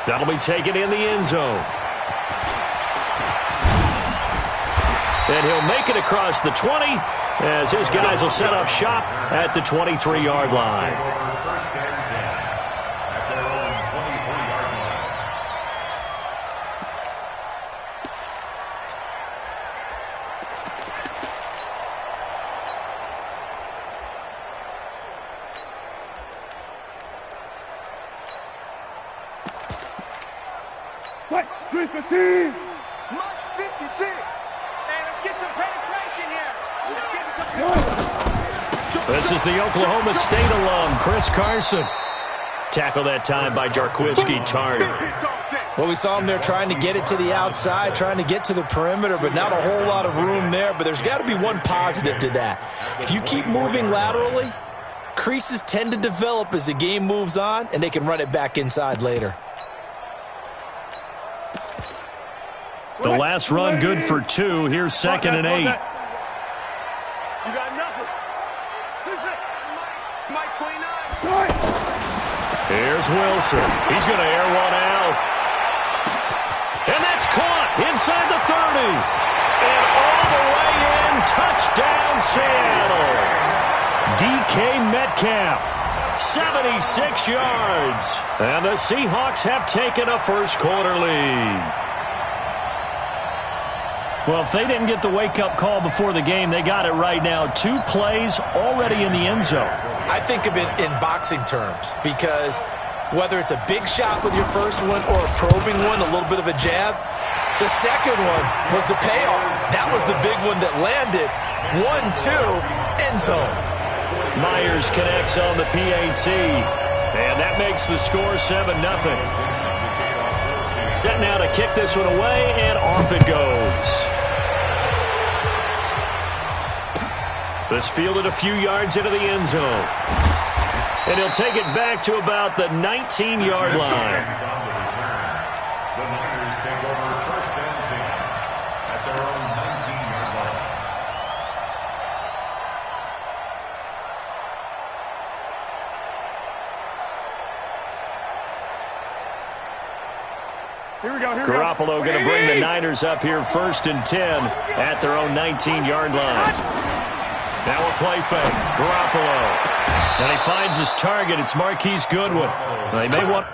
That'll be taken in the end zone. And he'll make it across the 20 as his guys will set up shop at the 23-yard line. What? 315. Max 56. Hey, let's get some penetration here. Let's get some... This is the Oklahoma State alum, Chris Carson. Tackle that time by Jarquiski Tartt. Well, we saw him there trying to get it to the outside, trying to get to the perimeter, but not a whole lot of room there. But there's got to be one positive to that. If you keep moving laterally, creases tend to develop as the game moves on, and they can run it back inside later. The last run good for 2. Here's 2nd and 8. You got nothing. Mike 29. Here's Wilson. He's going to air one out. And that's caught inside the 30. And all the way in, touchdown Seattle. DK Metcalf, 76 yards. And the Seahawks have taken a first-quarter lead. Well, if they didn't get the wake-up call before the game, they got it right now. 2 plays already in the end zone. I think of it in boxing terms because whether it's a big shot with your first one or a probing one, a little bit of a jab, the second one was the payoff. That was the big one that landed. 1-2, end zone. Myers connects on the PAT, and that makes the score 7-0. Set now to kick this one away, and off it goes. This fielded a few yards into the end zone. And he'll take it back to about the 19-yard line. The Niners take over 1st and 10 at their own 19-yard line. Here we go. Garoppolo going to bring the Niners up here 1st and 10 at their own 19-yard line. Now a play fake. Garoppolo. And he finds his target. It's Marquise Goodwin. They may want...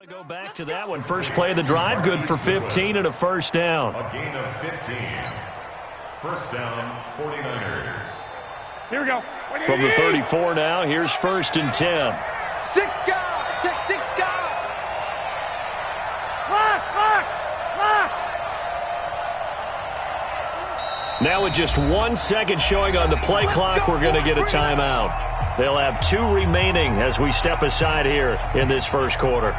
Go back to that one. First play of the drive, good for 15 and a first down. A gain of 15. First down, 49ers. Here we go. From the 34 now, here's 1st and 10. 6 guys. Check 6 guys. Lock. Now with just 1 second showing on the play clock, we're going to get a timeout. They'll have 2 remaining as we step aside here in this first quarter.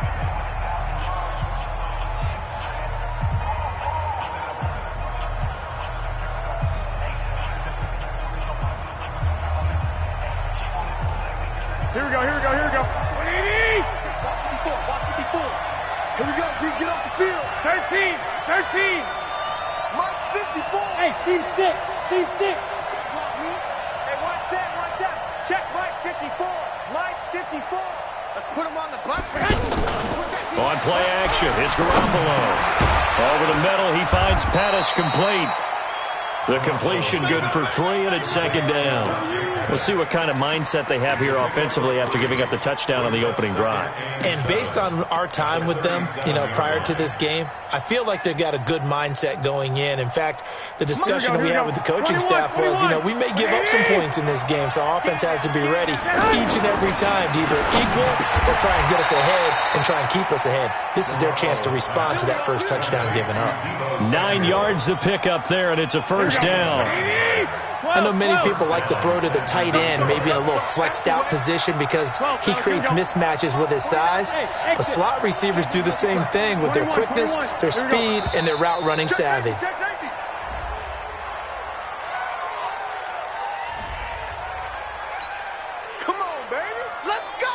Here we go, here we go, here we go. 180! Watch 54. Here we go, D. Get off the field. 13! 13! Mike 54. Hey, team 6! Team 6! Hey, 1-7. Check Mike 54. Mike 54. Let's put him on the bus. On play action, it's Garoppolo. Over the middle, he finds Pettis complete. The completion good for 3, and it's second down. We'll see what kind of mindset they have here offensively after giving up the touchdown on the opening drive. And based on our time with them, prior to this game, I feel like they've got a good mindset going in. In fact, the discussion that we had with the coaching staff was, we may give up some points in this game, so our offense has to be ready each and every time to either equal or try and get us ahead and try and keep us ahead. This is their chance to respond to that first touchdown given up. 9 yards to pick up there, and it's a first down. I know many people like to throw to the tight end, maybe in a little flexed out position because he creates mismatches with his size. But slot receivers do the same thing with their quickness, their speed, and their route running savvy. Come on, baby. Let's go.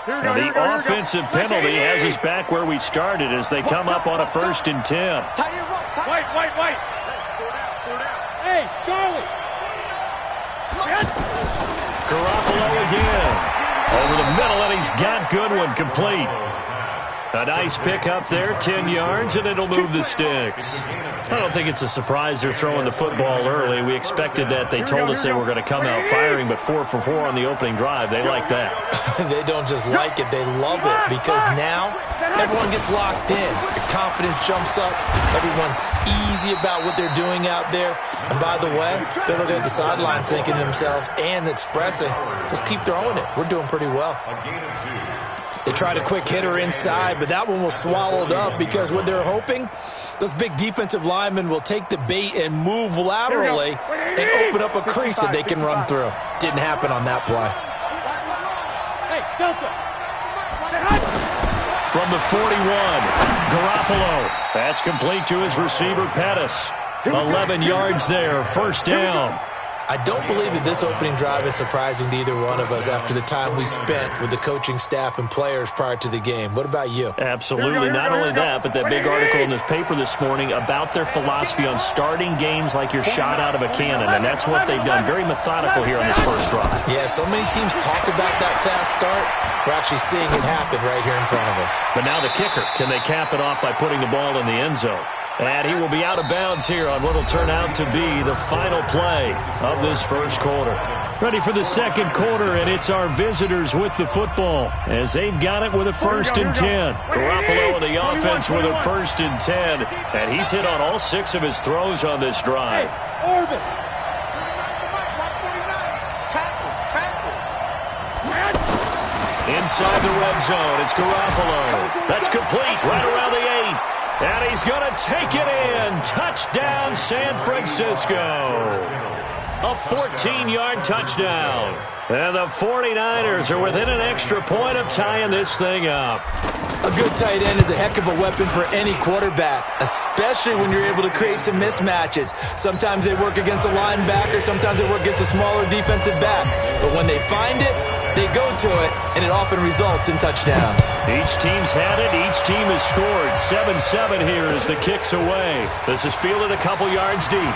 Now the offensive penalty has us back where we started as they come up on a 1st and 10. White. Hey, Charlie. Garoppolo again. Over the middle, and he's got Goodwin complete. A nice pick up there, 10 yards, and it'll move the sticks. I don't think it's a surprise they're throwing the football early. We expected that. They told us they were going to come out firing, but 4 for 4 on the opening drive. They like that. They don't just like it, they love it, because now everyone gets locked in. Their confidence jumps up. Everyone's easy about what they're doing out there. And by the way, they're looking at the sideline thinking to themselves and expressing, let's keep throwing it. We're doing pretty well. They tried a quick hitter inside, but that one was swallowed up because what they're hoping, those big defensive linemen will take the bait and move laterally and open up a crease that they can run through. Didn't happen on that play. Hey, Delta. From the 41, Garoppolo. That's complete to his receiver, Pettis. 11 yards there, first down. I don't believe that this opening drive is surprising to either one of us after the time we spent with the coaching staff and players prior to the game. What about you? Absolutely. Not only that, but that big article in this paper this morning about their philosophy on starting games like you're shot out of a cannon, and that's what they've done. Very methodical here on this first drive. Yeah, so many teams talk about that fast start. We're actually seeing it happen right here in front of us. But now the kicker. Can they cap it off by putting the ball in the end zone? And he will be out of bounds here on what will turn out to be the final play of this first quarter. Ready for the second quarter, and it's our visitors with the football as they've got it with a 1st and 10. Garoppolo in the offense with a 1st and 10, and he's hit on all 6 of his throws on this drive. Orbit. Inside the red zone, it's Garoppolo. That's complete right around the 8. And he's going to take it in. Touchdown, San Francisco. A 14-yard touchdown. And the 49ers are within an extra point of tying this thing up. A good tight end is a heck of a weapon for any quarterback, especially when you're able to create some mismatches. Sometimes they work against a linebacker, sometimes they work against a smaller defensive back. But when they find it, they go to it, and it often results in touchdowns. Each team's had it. Each team has scored. 7-7 here as the kick's away. This is fielded a couple yards deep.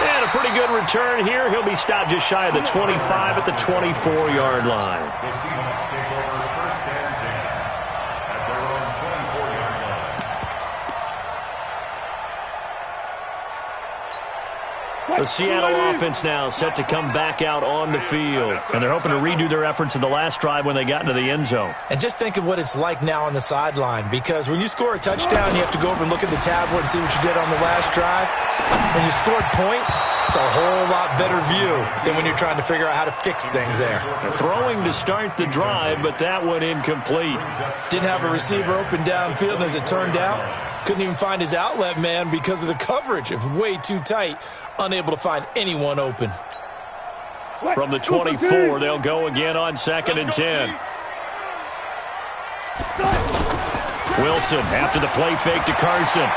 And a pretty good return here. He'll be stopped just shy of the 25 at the 24-yard line. The Seahawks take over 1st and 10 at their own 24-yard line. The Seattle offense now set to come back out on the field. And they're hoping to redo their efforts in the last drive when they got into the end zone. And just think of what it's like now on the sideline, because when you score a touchdown, you have to go over and look at the tablet and see what you did on the last drive. When you scored points, it's a whole lot better view than when you're trying to figure out how to fix things there. They're throwing to start the drive, but that one incomplete. Didn't have a receiver open downfield, and as it turned out, couldn't even find his outlet man because of the coverage. It was way too tight, unable to find anyone open. From the 24, they'll go again on 2nd and 10. Wilson after the play fake to Carson.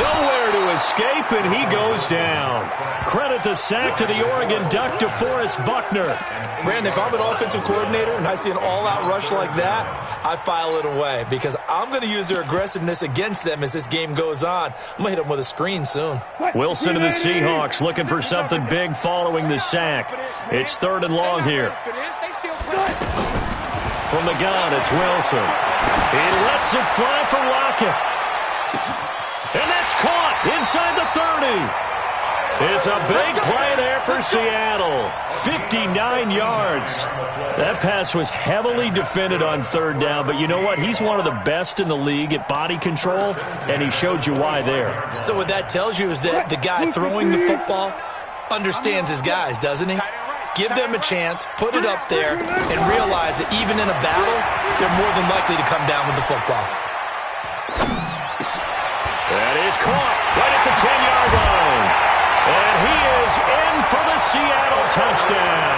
Nowhere to escape, and he goes down. Credit the sack to the Oregon Duck, DeForest Buckner. Brandon, if I'm an offensive coordinator and I see an all-out rush like that, I file it away because I'm going to use their aggressiveness against them as this game goes on. I'm going to hit them with a screen soon. Wilson and the Seahawks looking for something big following the sack. It's 3rd and long here. From the gun, it's Wilson. He lets it fly for Lockett. And that's caught inside the 30. It's a big play there for Seattle. 59 yards. That pass was heavily defended on 3rd down, but you know what? He's one of the best in the league at body control, and he showed you why there. So what that tells you is that the guy throwing the football understands his guys, doesn't he? Give them a chance, put it up there, and realize that even in a battle, they're more than likely to come down with the football. That is caught right at the 10-yard line. And he is in for the Seattle touchdown.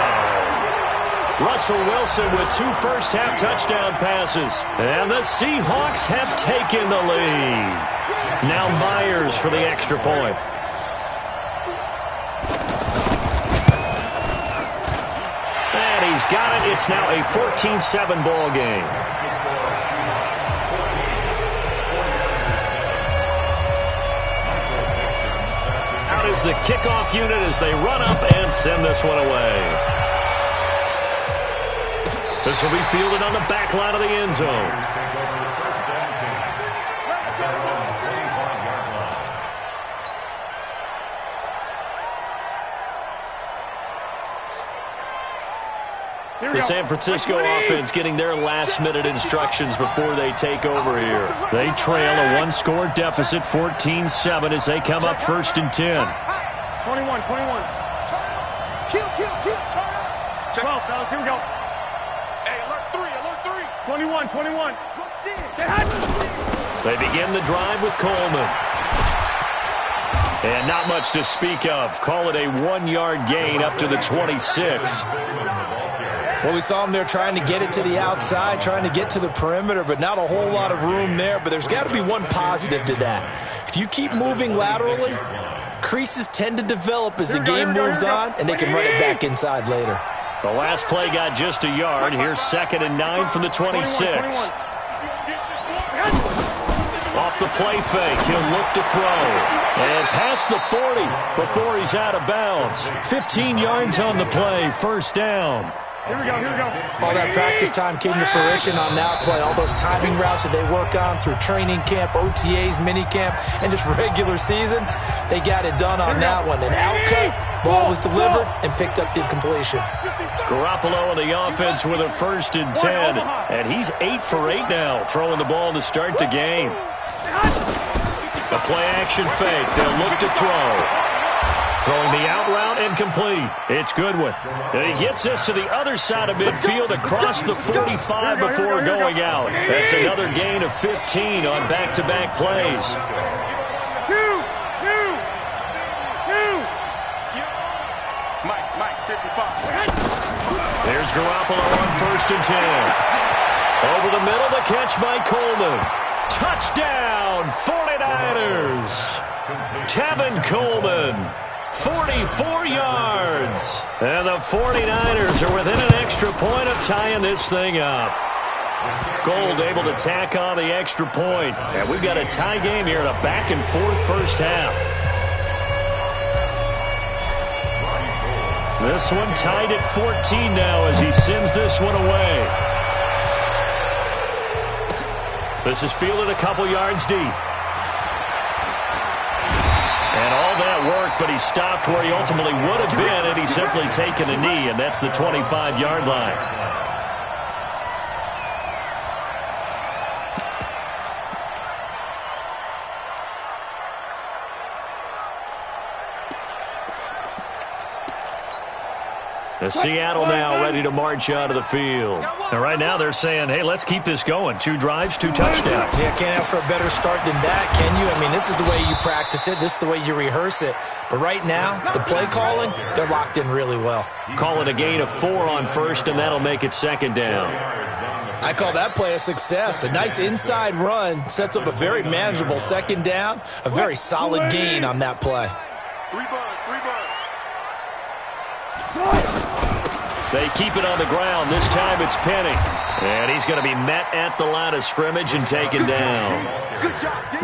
Russell Wilson with 2 first-half touchdown passes. And the Seahawks have taken the lead. Now Myers for the extra point. And he's got it. It's now a 14-7 ball game. Is the kickoff unit as they run up and send this one away. This will be fielded on the back line of the end zone. The San Francisco offense getting their last-minute instructions before they take over here. They trail a 1-score deficit, 14-7, as they come up 1st and 10. 21. Kill, turn up. 12, fellas, here we go. Hey, alert 3. 21. Let's see it. They begin the drive with Coleman. And not much to speak of. Call it a 1-yard gain up to the 26. Well, we saw them there trying to get it to the outside, trying to get to the perimeter, but not a whole lot of room there. But there's got to be one positive to that. If you keep moving laterally, creases tend to develop as the game moves on, and they can run it back inside later. The last play got just a yard. Here's 2nd and 9 from the 26. Off the play fake, he'll look to throw. And past the 40 before he's out of bounds. 15 yards on the play, 1st down. Here we go. All that practice time came to fruition on that play. All those timing routes that they work on through training camp, OTAs, minicamp, and just regular season, they got it done on that one. An outcut, ball was delivered, and picked up the completion. Garoppolo on the offense with a 1st and 10. And he's 8 for 8 now, throwing the ball to start the game. A play-action fake. They'll look to throw. Throwing the out route incomplete. It's Goodwin. And he gets this to the other side of midfield across the 45 before going out. That's another gain of 15 on back-to-back plays. Mike, 55. There's Garoppolo on 1st and 10. Over the middle, the catch by Coleman. Touchdown, 49ers. Tevin Coleman. 44 yards. And the 49ers are within an extra point of tying this thing up. Gold able to tack on the extra point. And we've got a tie game here in a back-and-forth 1st half. This one tied at 14 now as he sends this one away. This is fielded a couple yards deep. And all that work, but he stopped where he ultimately would have been had he simply taken a knee, and that's the 25-yard line. Seattle now ready to march out of the field. And right now they're saying, hey, let's keep this going. 2 drives, 2 touchdowns. Yeah, can't ask for a better start than that, can you? I mean, this is the way you practice it. This is the way you rehearse it. But right now, the play calling, they're locked in really well. Call it a gain of 4 on first, and that'll make it second down. I call that play a success. A nice inside run sets up a very manageable second down. A very solid gain on that play. 3 bud. They keep it on the ground. This time it's Penny. And he's going to be met at the line of scrimmage and taken down.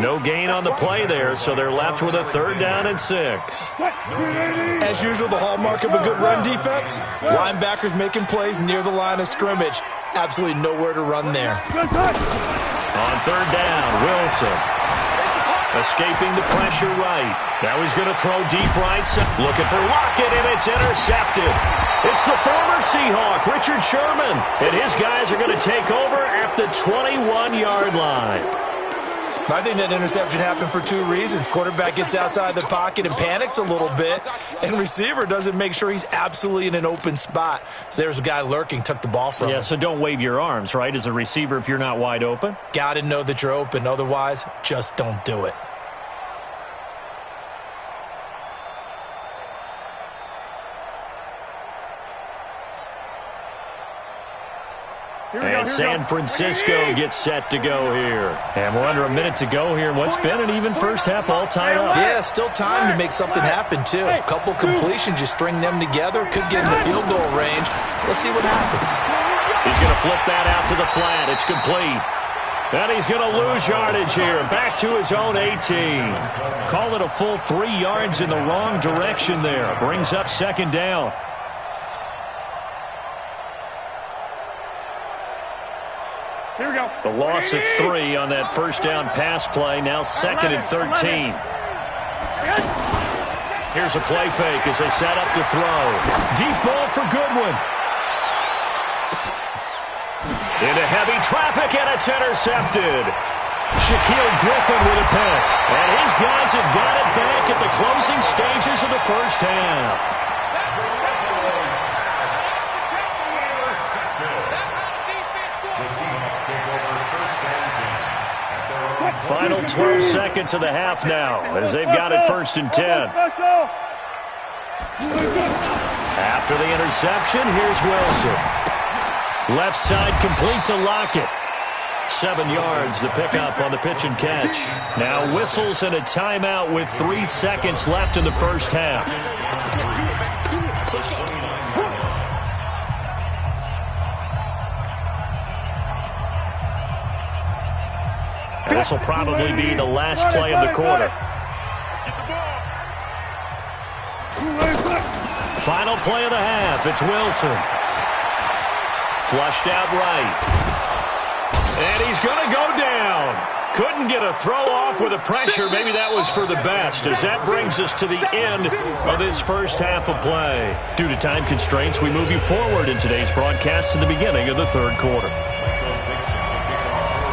No gain on the play there, so they're left with a 3rd down and 6. As usual, the hallmark of a good run defense, linebackers making plays near the line of scrimmage. Absolutely nowhere to run there. On 3rd down, Wilson. Escaping the pressure right. Now he's going to throw deep right. Looking for Lockett, and it's intercepted. It's the former Seahawk, Richard Sherman. And his guys are going to take over at the 21-yard line. I think that interception happened for 2 reasons. Quarterback gets outside the pocket and panics a little bit, and receiver doesn't make sure he's absolutely in an open spot. So there's a guy lurking, took the ball from him. Yeah, so don't wave your arms, right, as a receiver if you're not wide open. Got to know that you're open. Otherwise, just don't do it. And San Francisco gets set to go here. And we're under a minute to go here. What's been an even first half all tied up? Yeah, still time to make something happen, too. A couple completions, you string them together. Could get in the field goal range. Let's see what happens. He's going to flip that out to the flat. It's complete. And he's going to lose yardage here. Back to his own 18. Call it a full 3 yards in the wrong direction there. Brings up second down. Here we go. The loss of 3 on that first down pass play. Now 2nd and 13. Here's a play fake as they set up to throw. Deep ball for Goodwin. Into heavy traffic, and it's intercepted. Shaquille Griffin with a pick. And his guys have got it back at the closing stages of the first half. Final 12 seconds of the half now as they've got it 1st and 10. After the interception, here's Wilson. Left side complete to Lockett. 7 yards, the pickup on the pitch and catch. Now whistles and a timeout with 3 seconds left in the first half. And this will probably be the last play of the quarter. Final play of the half. It's Wilson. Flushed out right. And he's going to go down. Couldn't get a throw off with the pressure. Maybe that was for the best, as that brings us to the end of this first half of play. Due to time constraints, we move you forward in today's broadcast to the beginning of the 3rd quarter.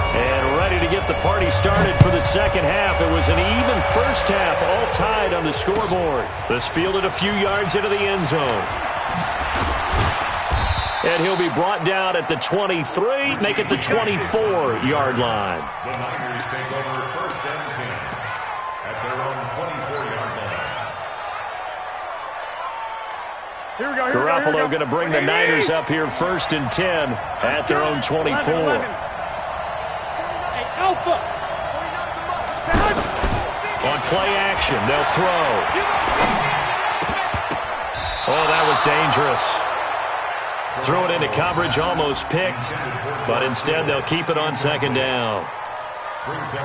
And ready to get the party started for the second half. It was an even first half, all tied on the scoreboard. This fielded a few yards into the end zone. And he'll be brought down at the 23, make it the 24-yard line. The Niners take over 1st and 10 at their own 24-yard line. Here we go. Garoppolo going to bring the Niners up here 1st and 10 at their own 24. Alpha. On play action, they'll throw. Oh, that was dangerous. Threw it into coverage, almost picked, but instead they'll keep it on 2nd down.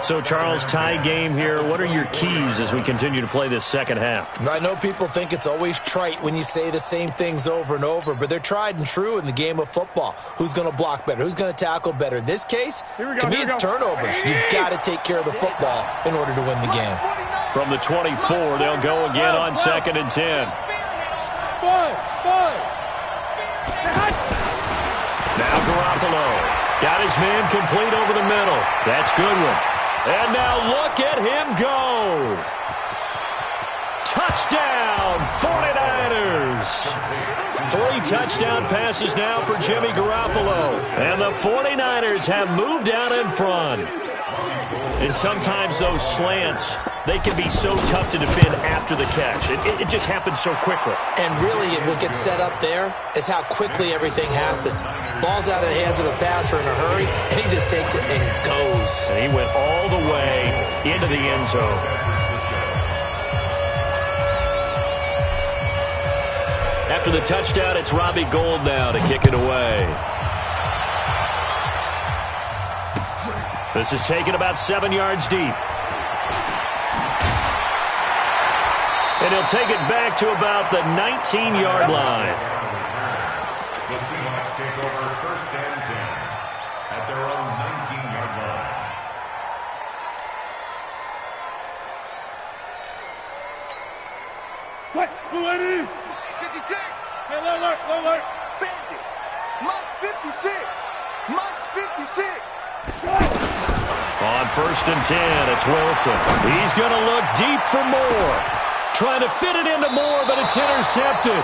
So, Charles, tie game here. What are your keys as we continue to play this second half? I know people think it's always trite when you say the same things over and over, but they're tried and true in the game of football. Who's going to block better? Who's going to tackle better? In this case, to me, it's turnovers. You've got to take care of the football in order to win the game. From the 24, they'll go again on 2nd and 10. Now Garoppolo. Got his man complete over the middle. That's Goodwin. And now look at him go. Touchdown, 49ers. 3 touchdown passes now for Jimmy Garoppolo. And the 49ers have moved out in front. And sometimes those slants, they can be so tough to defend after the catch. It just happens so quickly. And really, what gets set up there is how quickly everything happens. Ball's out of the hands of the passer in a hurry, and he just takes it and goes. And he went all the way into the end zone. After the touchdown, it's Robbie Gould now to kick it away. This is taken about 7 yards deep. And he'll take it back to about the 19-yard line. The Seahawks take over 1st and 10 at their own 19-yard line. What? Blue 80. 56. Hey, low. Bandit. Monk's 56. Monk's 56. On 1st and 10, it's Wilson. He's going to look deep for Moore. Trying to fit it into Moore, but it's intercepted.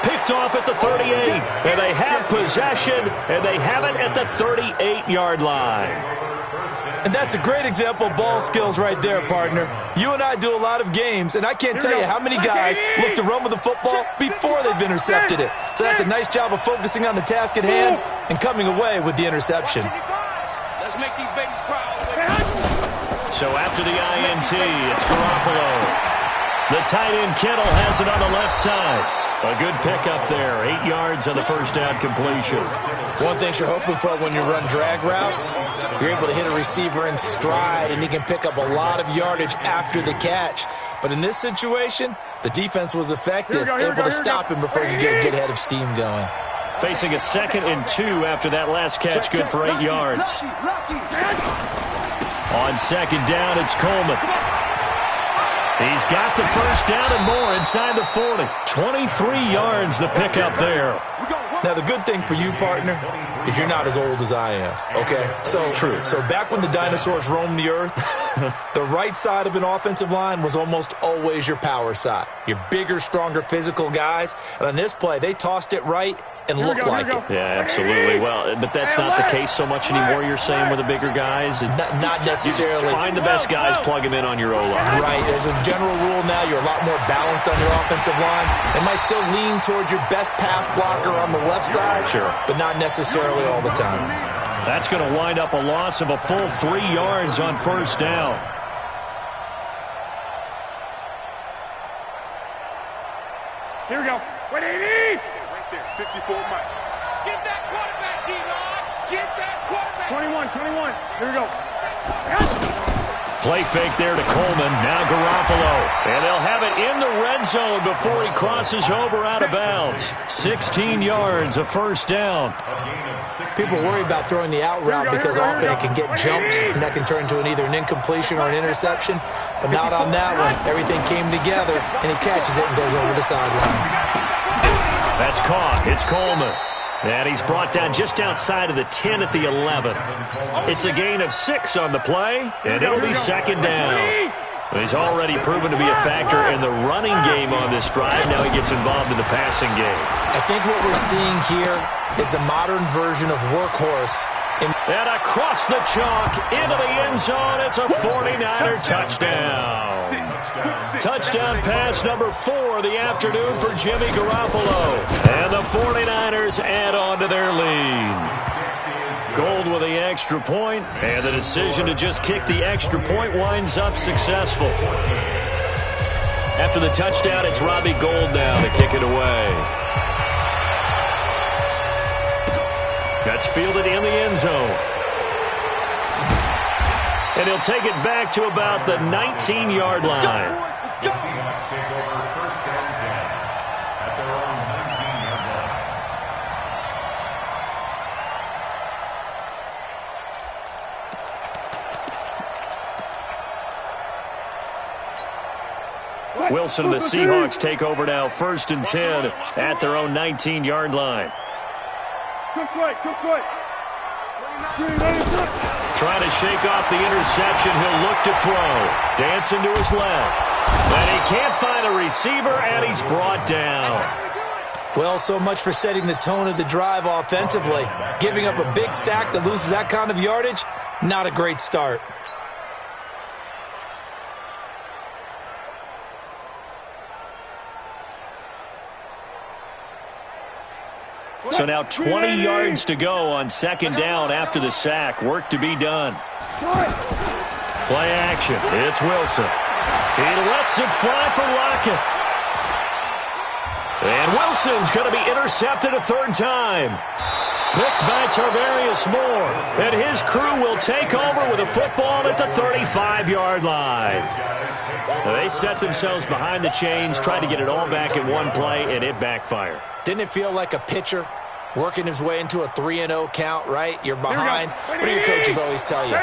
Picked off at the 38. And they have possession, and they have it at the 38-yard line. And that's a great example of ball skills right there, partner. You and I do a lot of games, and I can't tell you how many guys look to run with the football before they've intercepted it. So that's a nice job of focusing on the task at hand and coming away with the interception. Let's make these babies cry. So after the INT, it's Garoppolo. The tight end Kittle has it on the left side. A good pickup there. 8 yards on the first down completion. One thing you're hoping for when you run drag routes, you're able to hit a receiver in stride, and he can pick up a lot of yardage after the catch. But in this situation, the defense was effective, able to stop him before he could get a good head of steam going. Facing a 2nd and 2 after that last catch, good for 8 yards. On 2nd down, it's Coleman. He's got the first down and more inside the 40. 23 yards the pickup there. Now, the good thing for you, partner, is you're not as old as I am, okay? True. So back when the dinosaurs roamed the earth, the right side of an offensive line was almost always your power side. Your bigger, stronger, physical guys. And on this play, they tossed it right and looked like it. Yeah, absolutely. Well, but that's not the case so much anymore, you're saying, with the bigger guys? Not necessarily. You just find the best guys, plug them in on your O-line. Right. As a general rule now, you're a lot more balanced on your offensive line. They might still lean towards your best pass blocker on the left side, sure, but not necessarily all the time. That's going to wind up a loss of a full 3 yards on first down. Here we go. 180. Right there. 54 Mike. Get that quarterback, D-Rod. Get that quarterback. 21. Here we go. Play fake there to Coleman. Now Garoppolo. And they'll have it in the red zone before he crosses over out of bounds. 16 yards, a first down. People worry about throwing the out route because often it can get jumped, and that can turn into either an incompletion or an interception. But not on that one. Everything came together, and he catches it and goes over the sideline. That's caught. It's Coleman. And he's brought down just outside of the 10 at the 11. It's a gain of 6 on the play, and it'll be 2nd down. He's already proven to be a factor in the running game on this drive. Now he gets involved in the passing game. I think what we're seeing here is the modern version of workhorse. And across the chalk into the end zone, it's a 49er touchdown. Touchdown pass number 4 of the afternoon for Jimmy Garoppolo. And the 49ers add on to their lead. Gould with the extra point, and the decision to just kick the extra point winds up successful. After the touchdown, it's Robbie Gould now to kick it away. That's fielded in the end zone. And he'll take it back to about the 19-yard line. The Seahawks take over 1st and 10 at their own 19-yard What? Wilson and the Seahawks take over now, 1st and 10 at their own 19-yard line. Cook right. Trying to shake off the interception. He'll look to throw. Dancing to his left. And he can't find a receiver, and he's brought down. Well, so much for setting the tone of the drive offensively. Giving up a big sack that loses that kind of yardage, not a great start. So now 20 yards to go on second down after the sack. Work to be done. Play action. It's Wilson. He lets it fly for Lockett. And Wilson's going to be intercepted a third time. Picked by Tarvarius Moore. And his crew will take over with a football at the 35-yard line. They set themselves behind the chains, tried to get it all back in one play, and it backfired. Didn't it feel like a pitcher working his way into a 3-0 count, right? You're behind. What do your coaches always tell you?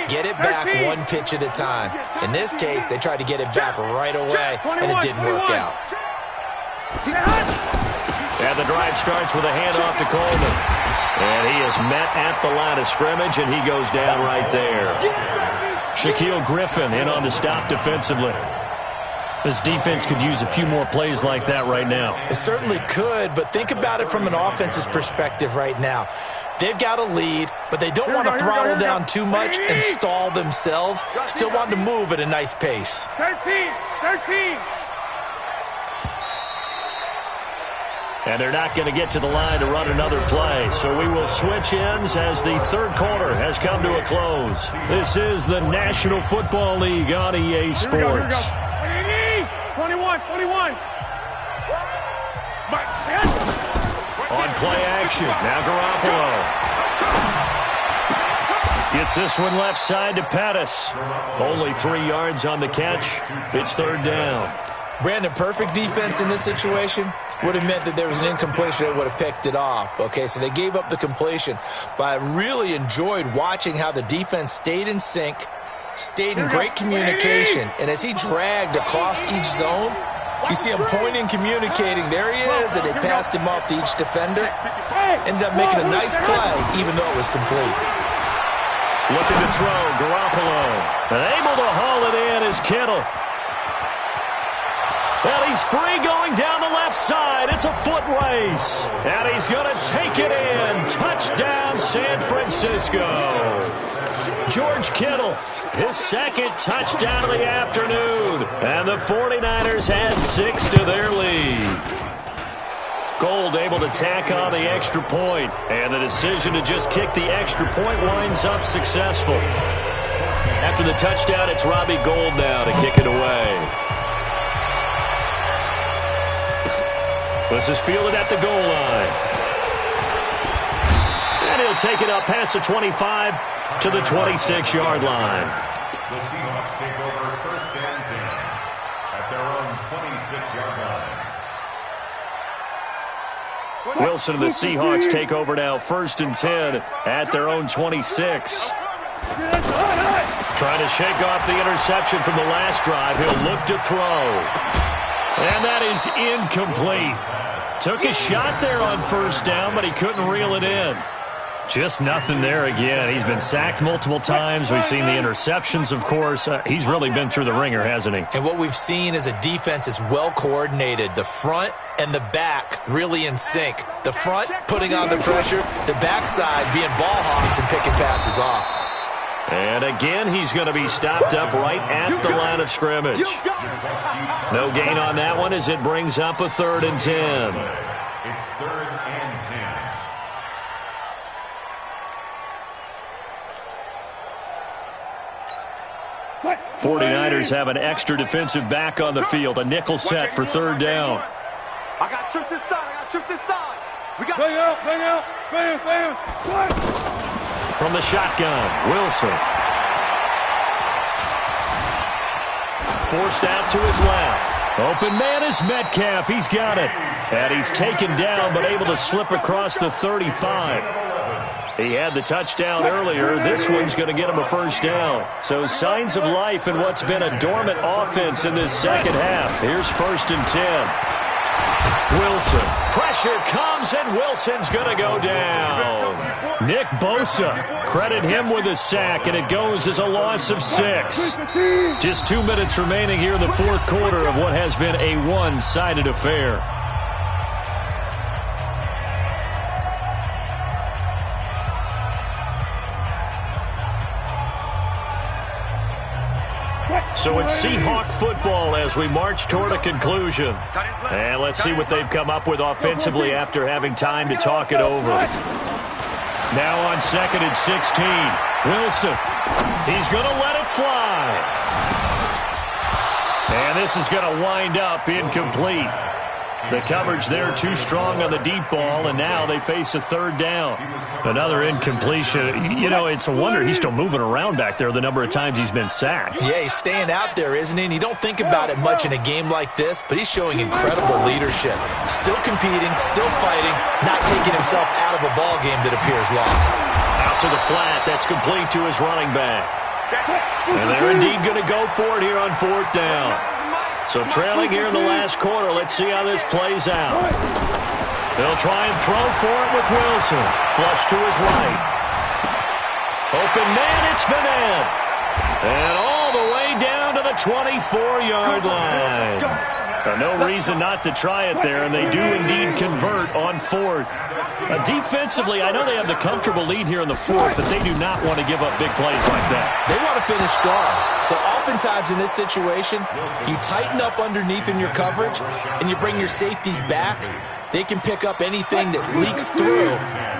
Get it back one pitch at a time. In this case, they tried to get it back right away, and it didn't work out. And the drive starts with a handoff to Coleman. And he is met at the line of scrimmage, and he goes down right there. Shaquille Griffin in on the stop defensively. This defense could use a few more plays like that right now. It certainly could, but think about it from an offense's perspective right now. They've got a lead, but they don't want to throttle down too much and stall themselves. Still want to move at a nice pace. 13. And they're not going to get to the line to run another play. So we will switch ends as the third quarter has come to a close. This is the National Football League on EA Sports. 21. On play action, now Garoppolo. Gets this one left side to Pettis. Only 3 yards on the catch. It's third down. Brandon, perfect defense in this situation would have meant that there was an incompletion that would have picked it off. Okay, so they gave up the completion. But I really enjoyed watching how the defense stayed in sync, stayed in great communication. And as he dragged across each zone, you see him pointing, communicating. There he is, and they passed him off to each defender. Ended up making a nice play, even though it was complete. Looking to throw, Garoppolo. And able to haul it in is Kittle. Well, he's free going down the left side. It's a foot race. And he's going to take it in. Touchdown, San Francisco. George Kittle, his second touchdown of the afternoon. And the 49ers had 6 to their lead. Gold able to tack on the extra point. And the decision to just kick the extra point winds up successful. After the touchdown, it's Robbie Gould now to kick it away. This is fielded at the goal line. And he'll take it up past the 25 to the 26-yard line. The Seahawks take over first and 10 at their own 26-yard line. Wilson and the Seahawks take over now first and 10 at their own 26. Trying to shake off the interception from the last drive. He'll look to throw. And that is incomplete. Took a shot there on first down, but he couldn't reel it in. Just nothing there again. He's been sacked multiple times. We've seen the interceptions, of course. He's really been through the ringer, hasn't he? And what we've seen is a defense that's well coordinated. The front and the back really in sync. The front putting on the pressure, the backside being ball hawks and picking passes off. And again, he's going to be stopped up right at the line of scrimmage. No gain on that one as it brings up a third and 10. It's third and 10. 49ers have an extra defensive back on the field. A nickel set for third down. I got tripped this side. We got Bang out. From the shotgun, Wilson. Forced out to his left. Open man is Metcalf. He's got it. And he's taken down, but able to slip across the 35. He had the touchdown earlier. This one's going to get him a first down. So signs of life in what's been a dormant offense in this second half. Here's first and 10. Wilson. Pressure comes, and Wilson's going to go down. Nick Bosa, credit him with a sack, and it goes as a loss of 6. Just 2 minutes remaining here in the fourth quarter of what has been a one-sided affair. So it's Seahawk football as we march toward a conclusion. And let's see what they've come up with offensively after having time to talk it over. Now on 2nd and 16. Wilson. He's going to let it fly. And this is going to wind up incomplete. The coverage there too strong on the deep ball, and now they face a 3rd down. Another incompletion. You know, it's a wonder he's still moving around back there the number of times he's been sacked. Yeah, he's staying out there, isn't he? And you don't think about it much in a game like this, but he's showing incredible leadership. Still competing, still fighting, not taking himself out of a ball game that appears lost. Out to the flat. That's complete to his running back. And they're indeed going to go for it here on 4th down. So trailing here in the last quarter, let's see how this plays out. They'll try and throw for it with Wilson. Flush to his right. Open man, it's Madden. And all the way down to the 24-yard line. No reason not to try it there, and they do indeed convert on 4th. Defensively, I know they have the comfortable lead here in the 4th, but they do not want to give up big plays like that. They want to finish strong. So oftentimes in this situation, you tighten up underneath in your coverage, and you bring your safeties back. They can pick up anything that leaks through.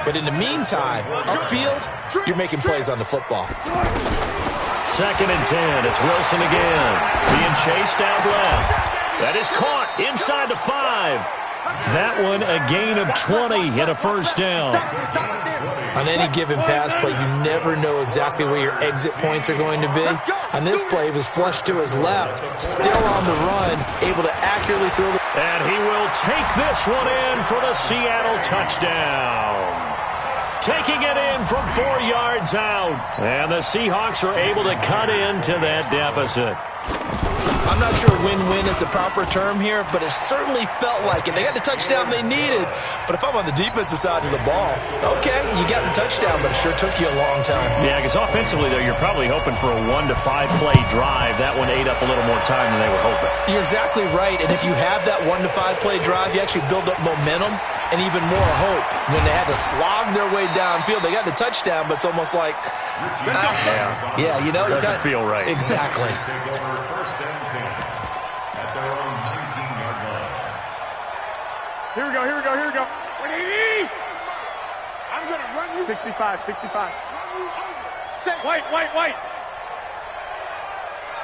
But in the meantime, upfield, you're making plays on the football. 2nd and 10. It's Wilson again. Being chased out left. That is caught inside the 5. That one a gain of 20 and a 1st down. On any given pass play, you never know exactly where your exit points are going to be. On this play, it was flushed to his left, still on the run, able to accurately throw the... And he will take this one in for the Seattle touchdown. Taking it in from 4 yards out. And the Seahawks are able to cut into that deficit. I'm not sure win-win is the proper term here, but it certainly felt like it. They got the touchdown they needed, but if I'm on the defensive side of the ball, okay, you got the touchdown, but it sure took you a long time. Yeah, because offensively, though, you're probably hoping for a 1 to 5 play drive. That one ate up a little more time than they were hoping. You're exactly right, and if you have that 1 to 5 play drive, you actually build up momentum and even more hope. When they had to slog their way downfield, they got the touchdown, but it's almost like, yeah, you know, it doesn't feel right. Exactly. Here we go. 180. I'm going to run you. 65. Say, White.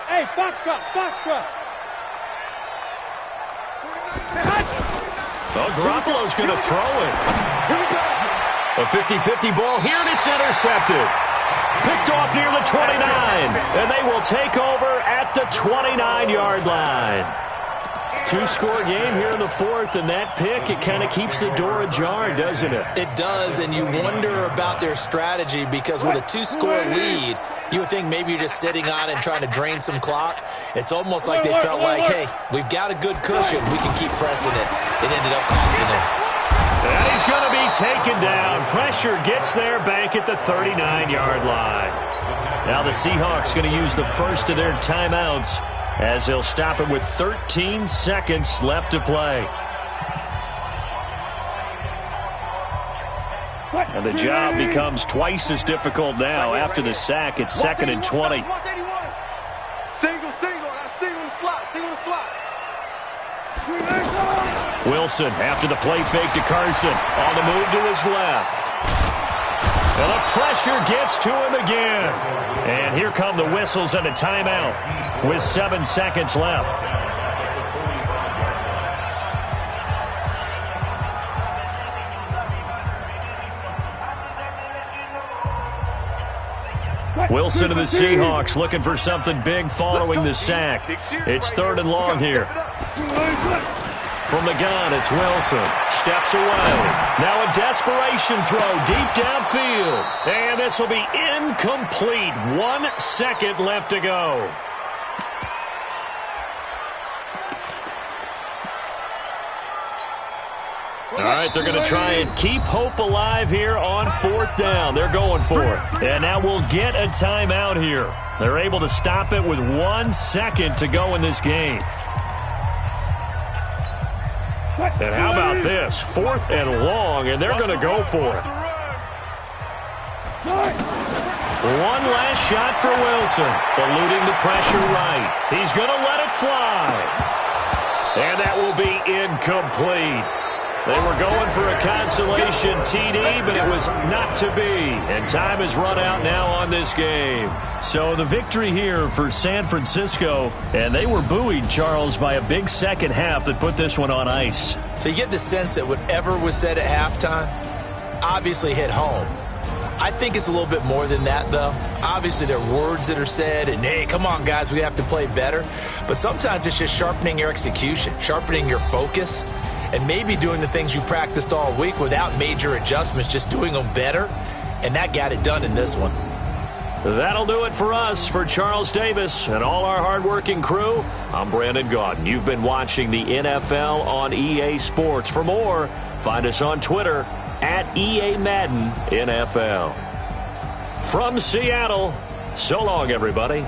Hey, Foxtrot. Well, Garoppolo's going to throw it. Here we go. A 50-50 ball here, and it's intercepted. Picked off near the 29, and they will take over at the 29-yard line. 2-score game here in the 4th, and that pick, it kind of keeps the door ajar, doesn't it? It does, and you wonder about their strategy because with a 2-score lead, you would think maybe you're just sitting on it and trying to drain some clock. It's almost like they felt like, hey, we've got a good cushion. We can keep pressing it. It ended up costing them. And he's going to be taken down. Pressure gets there back at the 39-yard line. Now the Seahawks going to use the first of their timeouts as they'll stop it with 13 seconds left to play. And the job becomes twice as difficult now after the sack. It's 2nd and 20. Single the slot. Wilson after the play fake to Carson. On the move to his left. And the pressure gets to him again. And here come the whistles and a timeout with 7 seconds left. Wilson and the Seahawks looking for something big following the sack. It's 3rd and long here. From the gun, it's Wilson. Steps away. Now a desperation throw deep downfield. And this will be incomplete. 1 second left to go. All right, they're going to try and keep hope alive here on 4th down. They're going for it. And now we'll get a timeout here. They're able to stop it with 1 second to go in this game. And how about this? 4th and long, and they're going to go for it. One last shot for Wilson, eluding the pressure right. He's going to let it fly. And that will be incomplete. They were going for a consolation TD, but it was not to be. And time has run out now on this game. So the victory here for San Francisco, and they were buoyed, Charles, by a big second half that put this one on ice. So you get the sense that whatever was said at halftime obviously hit home. I think it's a little bit more than that, though. Obviously, there are words that are said, and, hey, come on, guys, we have to play better. But sometimes it's just sharpening your execution, sharpening your focus, and maybe doing the things you practiced all week without major adjustments, just doing them better. And that got it done in this one. That'll do it for us. For Charles Davis and all our hardworking crew, I'm Brandon Gaudin. You've been watching the NFL on EA Sports. For more, find us on Twitter at EA Madden NFL. From Seattle, so long, everybody.